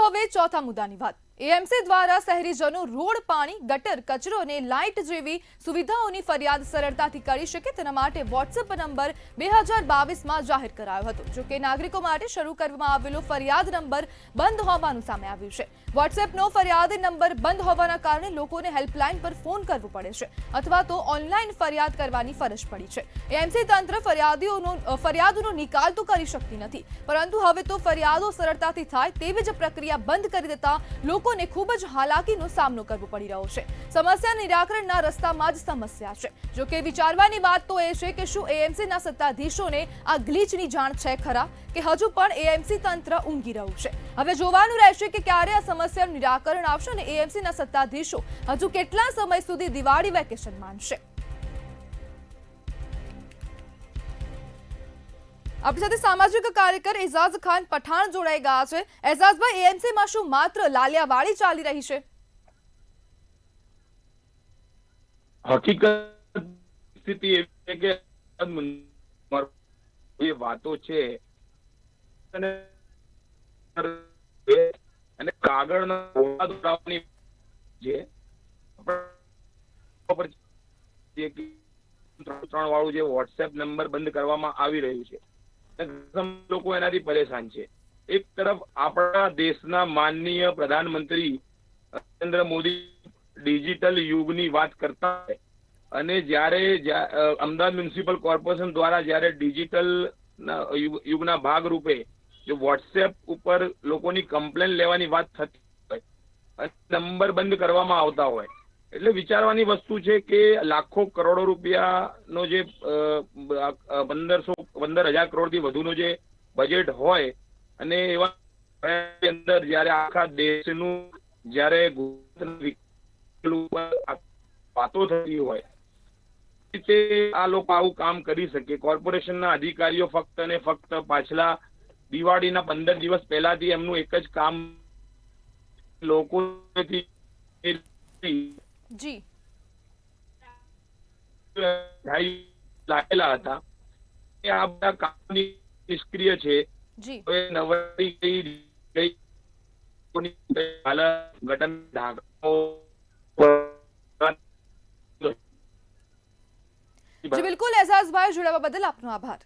હવે ચોથા મુદ્દાની વાત। એએમસી દ્વારા શહેરીજનો રોડ, પાણી, ગટર, કચરો અને લાઇટ જેવી સુવિધાઓની ફરિયાદ સરળતાથી કરી શકે તેના માટે વોટ્સએપ નંબર 2022માં જાહેર કરાયો હતો। જો કે નાગરિકો માટે શરૂ કરવામાં આવેલો ફરિયાદ નંબર બંધ હોવાનું સામે આવ્યું છે। વોટ્સએપનો ફરિયાદ નંબર બંધ હોવાના કારણે લોકોને હેલ્પલાઇન પર ફોન કરવો પડે છે અથવા તો ઓનલાઈન ફરિયાદ કરવાની ફરજ પડી છે। એએમસી તંત્ર ફરિયાદોનો નિકાલ તો કરી શકતી નથી, પરંતુ હવે તો ફરિયાદો સરળતાથી થાય તેવી જ પ્રક્રિયા બંધ કરી દેતા લોકોને ખૂબ જ હાલાકીનો સામનો કરવો પડી રહ્યો છે। સમસ્યા નિરાકરણના રસ્તામાં જ સમસ્યા છે। જો કે વિચારવાની વાત તો એ છે કે શું એએમસીના સત્તાધીશોને આ ગ્લિચની જાણ છે ખરા કે હજુ પણ એએમસી તંત્ર ઊંઘી રહ્યું છે? હવે જોવાનું રહેશે કે ક્યારે આ સમસ્યાનું નિરાકરણ આવશે અને એએમસીના સત્તાધીશો હજુ કેટલા સમય સુધી દિવાળી વેકેશન માનશે। આપણી સાથે સામાજિક કાર્યકર એઝાઝ ખાન પઠાણ જોડાઈ ગયા છે। એઝાઝભાઈ, એએમસીમાં શું માત્ર લાલિયાવાડી ચાલી રહી છે? હકીકત સ્થિતિ એવી છે કે એ વાતો છે અને કાગળના દોરાવવાની છે 3 વાળું જે વોટ્સએપ નંબર બંધ કરવામાં આવી રહ્યું છે, લોકો એનાથી પરેશાન છે। એક તરફ આપણા દેશના માનનીય પ્રધાનમંત્રી નરેન્દ્ર મોદી ડિજિટલ યુગની વાત કરતા હોય અને જ્યારે અમદાવાદ મ્યુનિસિપલ કોર્પોરેશન દ્વારા જ્યારે ડિજિટલ યુગના ભાગરૂપે જો વોટ્સએપ ઉપર લોકોની કમ્પ્લેન લેવાની વાત થતી હોય અને નંબર બંધ કરવામાં આવતા હોય, એટલે વિચારવાની વસ્તુ છે કે લાખો કરોડો રૂપિયાનો જે 15,000 કરોડથી વધુનો જે બજેટ હોય અને એવા અંદર જ્યારે આખા દેશનું જ્યારે વાતો થતી હોય તે આ લોકો આવું કામ કરી શકે। કોર્પોરેશનના અધિકારીઓ ફક્ત અને ફક્ત પાછલા દિવાળીના 15 દિવસ પહેલાથી એમનું એક જ કામ લોકોથી જી લાગેલા હતા કે આ બધા કામની નિષ્ક્રિય છે। જી નવરાત્રી ગઈ ગટન બિલકુલ એઝાઝભાઈ, જોડાવા બદલ આપનો આભાર।